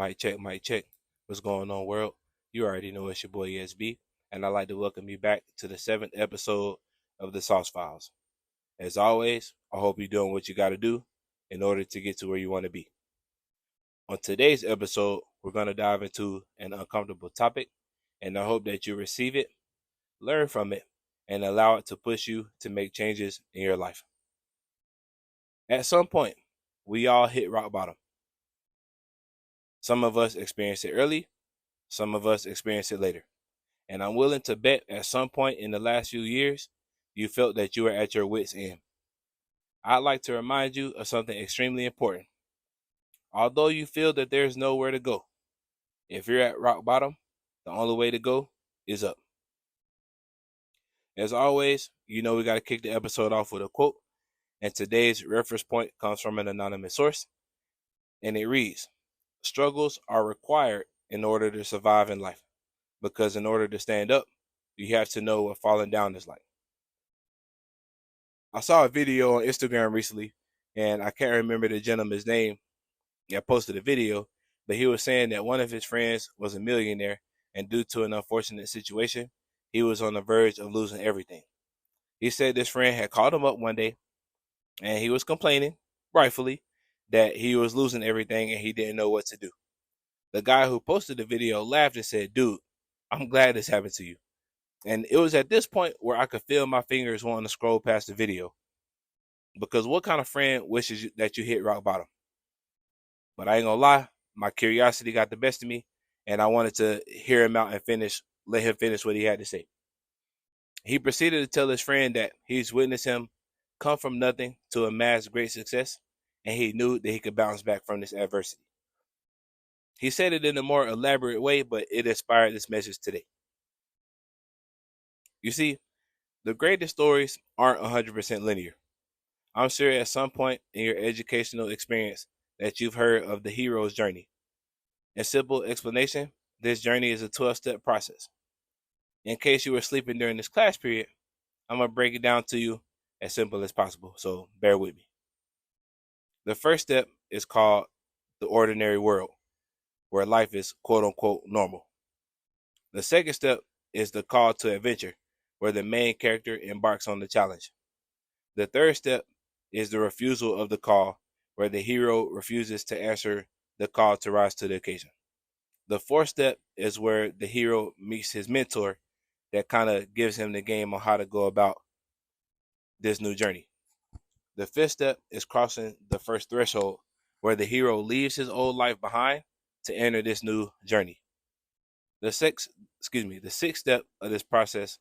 Mic check, mic check. What's going on, world? You already know it's your boy ESB, and I'd like to welcome you back to the 7th episode of the Sauce Files. As always, I hope you're doing what you got to do in order to get to where you want to be. On today's episode, we're going to dive into an uncomfortable topic, and I hope that you receive it, learn from it, and allow it to push you to make changes in your life. At some point, we all hit rock bottom. Some of us experience it early, some of us experience it later. And I'm willing to bet at some point in the last few years, you felt that you were at your wits' end. I'd like to remind you of something extremely important. Although you feel that there's nowhere to go, if you're at rock bottom, the only way to go is up. As always, you know we got to kick the episode off with a quote, and today's reference point comes from an anonymous source, and it reads, "Struggles are required in order to survive in life, because in order to stand up, you have to know what falling down is like." I saw a video on Instagram recently, and I can't remember the gentleman's name that posted the video, but he was saying that one of his friends was a millionaire, and due to an unfortunate situation, he was on the verge of losing everything. He said this friend had called him up one day, and he was complaining, rightfully, that he was losing everything and he didn't know what to do. The guy who posted the video laughed and said, "Dude, I'm glad this happened to you." And it was at this point where I could feel my fingers wanting to scroll past the video. Because what kind of friend wishes that you hit rock bottom? But I ain't gonna lie, my curiosity got the best of me, and I wanted to hear him out and let him finish what he had to say. He proceeded to tell his friend that he's witnessed him come from nothing to amass great success, and he knew that he could bounce back from this adversity. He said it in a more elaborate way, but it inspired this message today. You see, the greatest stories aren't 100% linear. I'm sure at some point in your educational experience that you've heard of the hero's journey. In simple explanation, this journey is a 12-step process. In case you were sleeping during this class period, I'm going to break it down to you as simple as possible, so bear with me. The first step is called the ordinary world, where life is quote-unquote normal. The second step is the call to adventure, where the main character embarks on the challenge. The third step is the refusal of the call, where the hero refuses to answer the call to rise to the occasion. The fourth step is where the hero meets his mentor that kind of gives him the game on how to go about this new journey. The fifth step is crossing the first threshold, where the hero leaves his old life behind to enter this new journey. The sixth step of this process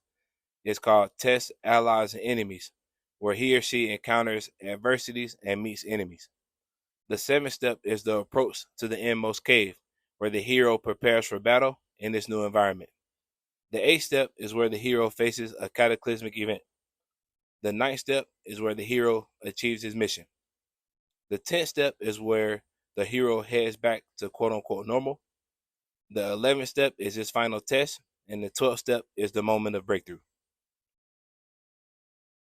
is called test allies and enemies, where he or she encounters adversities and meets enemies. The seventh step is the approach to the inmost cave, where the hero prepares for battle in this new environment. The eighth step is where the hero faces a cataclysmic event. The ninth step is where the hero achieves his mission. The 10th step is where the hero heads back to quote unquote normal. The 11th step is his final test, and the 12th step is the moment of breakthrough.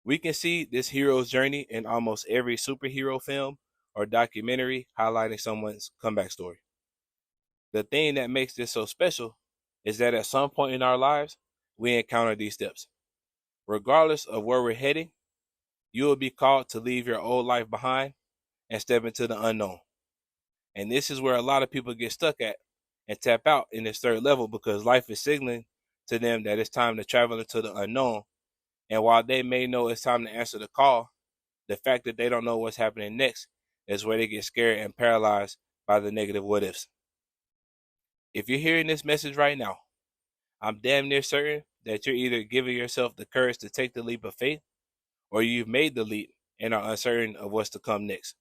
We can see this hero's journey in almost every superhero film or documentary highlighting someone's comeback story. The thing that makes this so special is that at some point in our lives, we encounter these steps. Regardless of where we're heading, you will be called to leave your old life behind and step into the unknown. And this is where a lot of people get stuck at and tap out in this third level, because life is signaling to them that it's time to travel into the unknown. And while they may know it's time to answer the call, the fact that they don't know what's happening next is where they get scared and paralyzed by the negative what ifs. If you're hearing this message right now, I'm damn near certain that you're either giving yourself the courage to take the leap of faith, or you've made the leap and are uncertain of what's to come next.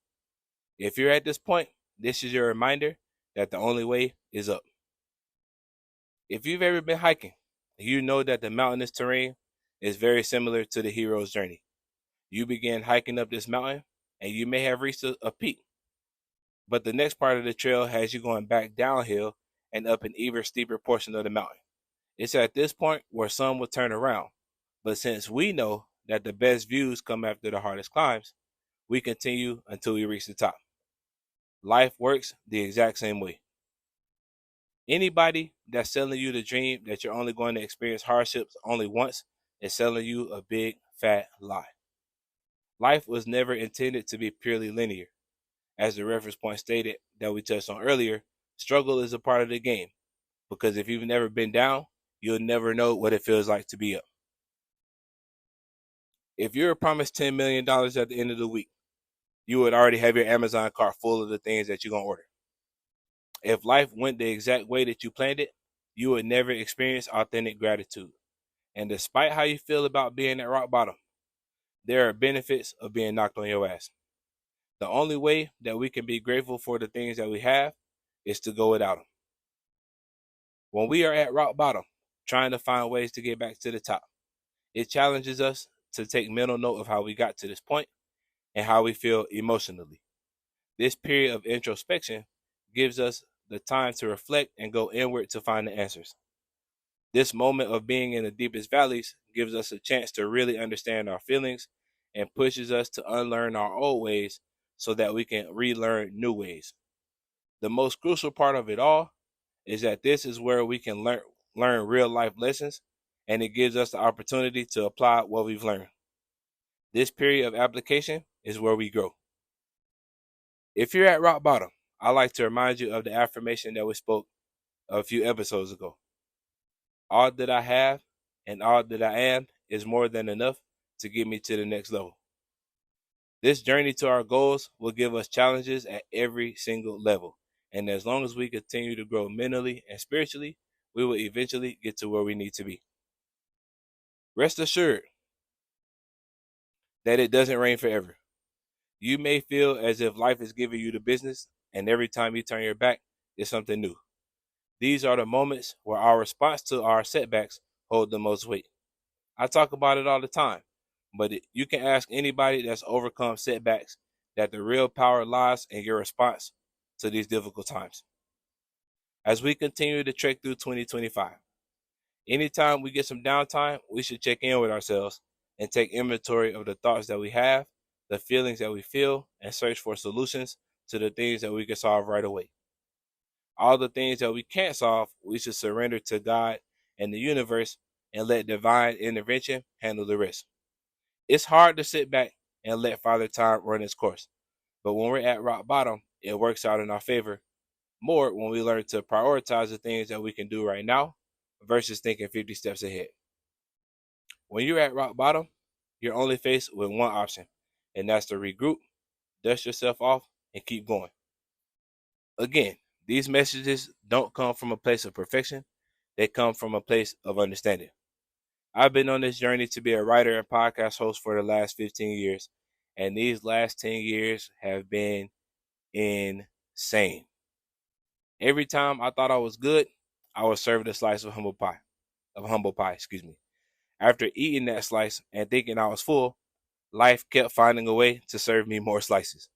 If you're at this point, this is your reminder that the only way is up. If you've ever been hiking, you know that the mountainous terrain is very similar to the hero's journey. You begin hiking up this mountain, and you may have reached a peak, but the next part of the trail has you going back downhill and up an even steeper portion of the mountain. It's at this point where some will turn around, but since we know that the best views come after the hardest climbs, we continue until we reach the top. Life works the exact same way. Anybody that's selling you the dream that you're only going to experience hardships only once is selling you a big fat lie. Life was never intended to be purely linear. As the reference point stated that we touched on earlier, struggle is a part of the game, because if you've never been down, you'll never know what it feels like to be up. If you're promised $10 million at the end of the week, you would already have your Amazon cart full of the things that you're going to order. If life went the exact way that you planned it, you would never experience authentic gratitude. And despite how you feel about being at rock bottom, there are benefits of being knocked on your ass. The only way that we can be grateful for the things that we have is to go without them. When we are at rock bottom, trying to find ways to get back to the top, it challenges us to take mental note of how we got to this point and how we feel emotionally. This period of introspection gives us the time to reflect and go inward to find the answers. This moment of being in the deepest valleys gives us a chance to really understand our feelings and pushes us to unlearn our old ways so that we can relearn new ways. The most crucial part of it all is that this is where we can learn real life lessons, and it gives us the opportunity to apply what we've learned. This period of application is where we grow. If you're at rock bottom, I like to remind you of the affirmation that we spoke a few episodes ago. All that I have and all that I am is more than enough to get me to the next level. This journey to our goals will give us challenges at every single level. And as long as we continue to grow mentally and spiritually, we will eventually get to where we need to be. Rest assured that it doesn't rain forever. You may feel as if life is giving you the business, and every time you turn your back, it's something new. These are the moments where our response to our setbacks hold the most weight. I talk about it all the time, but you can ask anybody that's overcome setbacks that the real power lies in your response to these difficult times. As we continue to trek through 2025, anytime we get some downtime, we should check in with ourselves and take inventory of the thoughts that we have, the feelings that we feel, and search for solutions to the things that we can solve right away. All the things that we can't solve, we should surrender to God and the universe and let divine intervention handle the rest. It's hard to sit back and let Father Time run its course, but when we're at rock bottom, it works out in our favor more when we learn to prioritize the things that we can do right now versus thinking 50 steps ahead. When you're at rock bottom, you're only faced with one option, and that's to regroup, dust yourself off, and keep going. Again, these messages don't come from a place of perfection, they come from a place of understanding. I've been on this journey to be a writer and podcast host for the last 15 years, and these last 10 years have been insane. Every time I thought I was good, I was served a slice of humble pie. After eating that slice and thinking I was full, life kept finding a way to serve me more slices.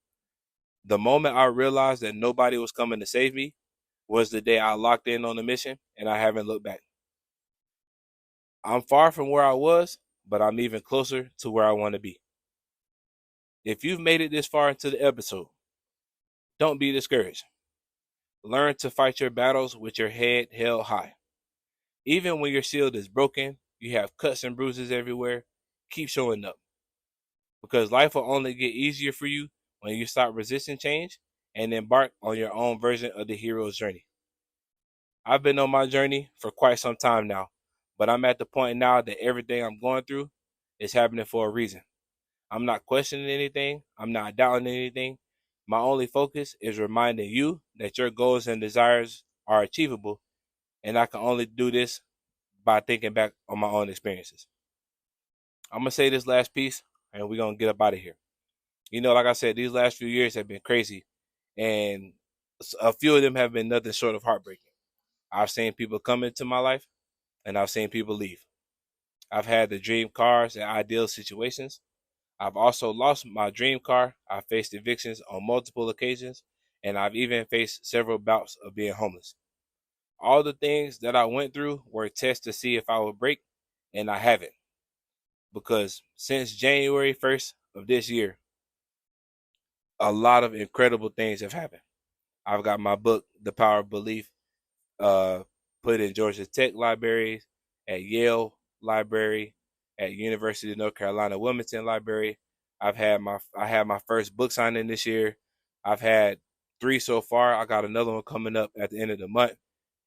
The moment I realized that nobody was coming to save me was the day I locked in on the mission, and I haven't looked back. I'm far from where I was, but I'm even closer to where I want to be. If you've made it this far into the episode, don't be discouraged. Learn to fight your battles with your head held high. Even when your shield is broken, you have cuts and bruises everywhere, keep showing up. Because life will only get easier for you when you stop resisting change and embark on your own version of the hero's journey. I've been on my journey for quite some time now, but I'm at the point now that everything I'm going through is happening for a reason. I'm not questioning anything. I'm not doubting anything. My only focus is reminding you that your goals and desires are achievable, and I can only do this by thinking back on my own experiences. I'm going to say this last piece, and we're going to get up out of here. Like I said, these last few years have been crazy, and a few of them have been nothing short of heartbreaking. I've seen people come into my life, and I've seen people leave. I've had the dream cars and ideal situations. I've also lost my dream car. I've faced evictions on multiple occasions, and I've even faced several bouts of being homeless. All the things that I went through were tests to see if I would break, and I haven't. Because since January 1st of this year, a lot of incredible things have happened. I've got my book, The Power of Belief, put in Georgia Tech libraries, at Yale Library, at University of North Carolina Wilmington Library. I had my first book signing this year. I've had 3 so far. I got another one coming up at the end of the month,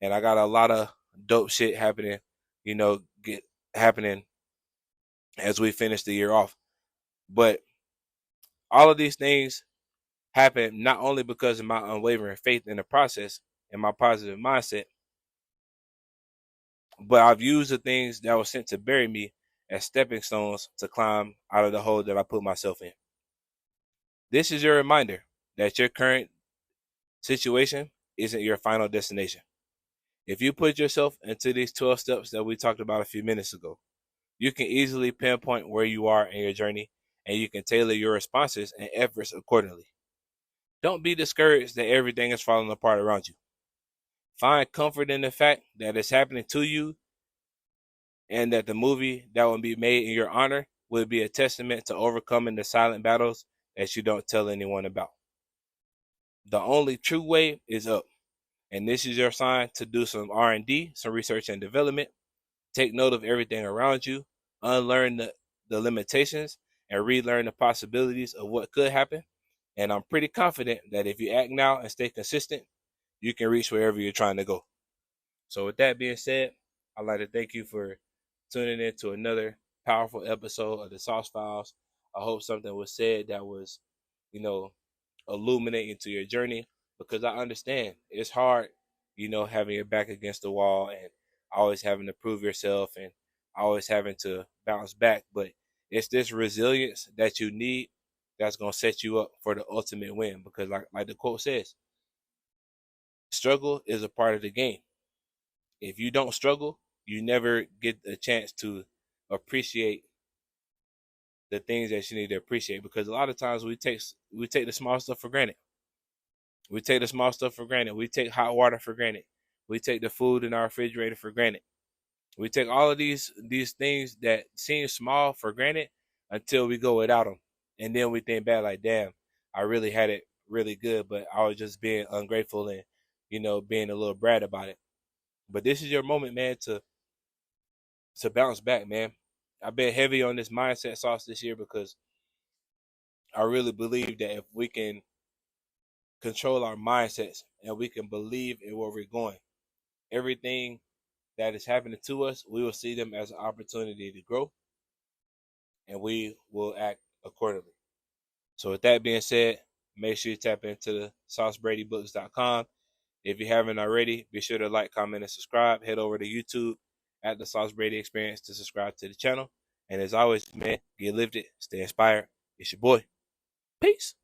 and I got a lot of dope shit happening. Get happening as we finish the year off. But all of these things happen not only because of my unwavering faith in the process and my positive mindset, but I've used the things that were sent to bury me as stepping stones to climb out of the hole that I put myself in. This is your reminder that your current situation isn't your final destination. If you put yourself into these 12 steps that we talked about a few minutes ago, you can easily pinpoint where you are in your journey, and you can tailor your responses and efforts accordingly. Don't be discouraged that everything is falling apart around you. Find comfort in the fact that it's happening to you, and that the movie that will be made in your honor will be a testament to overcoming the silent battles that you don't tell anyone about. The only true way is up, and this is your sign to do some R&D, some research and development. Take note of everything around you, unlearn the limitations, and relearn the possibilities of what could happen. And I'm pretty confident that if you act now and stay consistent, you can reach wherever you're trying to go. So with that being said, I'd like to thank you for tuning in to another powerful episode of the Sauce Files. I hope something was said that was, illuminating to your journey, because I understand it's hard, having your back against the wall and always having to prove yourself and always having to bounce back. But it's this resilience that you need that's going to set you up for the ultimate win, because like the quote says, struggle is a part of the game. If you don't struggle, you never get a chance to appreciate the things that you need to appreciate, because a lot of times we take the small stuff for granted. We take the small stuff for granted. We take hot water for granted. We take the food in our refrigerator for granted. We take all of these things that seem small for granted until we go without them, and then we think back like, damn, I really had it really good, but I was just being ungrateful and being a little brat about it. But this is your moment, man, to bounce back, man. I've been heavy on this mindset sauce this year because I really believe that if we can control our mindsets and we can believe in where we're going, everything that is happening to us, we will see them as an opportunity to grow, and we will act accordingly. So with that being said, make sure you tap into the saucebradybooks.com. If you haven't already, be sure to like, comment, and subscribe. Head over to YouTube at the Sauce Brady Experience to subscribe to the channel. And as always, man, get lifted, stay inspired. It's your boy. Peace.